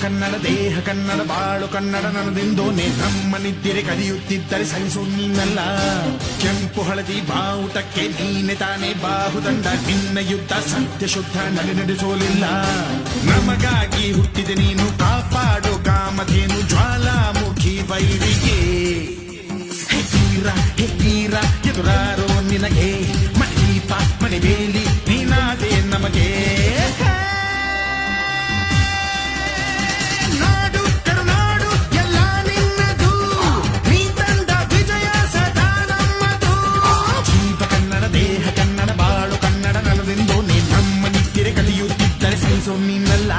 ಕನ್ನಡ ದೇಹ ಕನ್ನಡ ಬಾಳು ಕನ್ನಡ ನನ್ನದೆಂದೋನೆ ನಮ್ಮ ನಿದ್ದೆ ಕಲಿಯುತ್ತಿದ್ದರೆ ಸಹಿಸು ನೀನಲ್ಲ. ಕೆಂಪು ಹಳದಿ ಬಾವುಟಕ್ಕೆ ನೀನೆ ತಾನೇ ಬಾಹುದಂಡ, ನಿನ್ನ ಯುದ್ಧ ಸತ್ಯ ಶುದ್ಧ ನಡೆಸೋಲಿಲ್ಲ. ನಮಗಾಗಿ ಹುಟ್ಟಿದೆ ನೀನು ಕಾಪಾಡು ಕಾಮಧೇನು ಜ್ವಾಲಾಮುಖಿ ವೈರಿಗೆ. ಹೆಕ್ಕೀರ ಎದುರಾರೋ ನಿನಗೆ ಮಣದೀಪ ಮಣಿಬೇಲಿ ನೀನಾದೆ ನಮಗೆ. ನಾಡು ಕರುನಾಡು ಎಲ್ಲ ನಿನ್ನದು, ನೀ ತಂದ ವಿಜಯ ಸದಾ ನಮ್ಮದು. ಜೀವ ಕನ್ನಡ ದೇಹ ಕನ್ನಡ ಬಾಳು ಕನ್ನಡ ನಲದೆಂದು ನೀ ನಮ್ಮ ನಿದ್ದೆ ಕಲಿಯುತ್ತಿದ್ದರೆ ಸಹಿಸೋ ನೀನಲ್ಲ.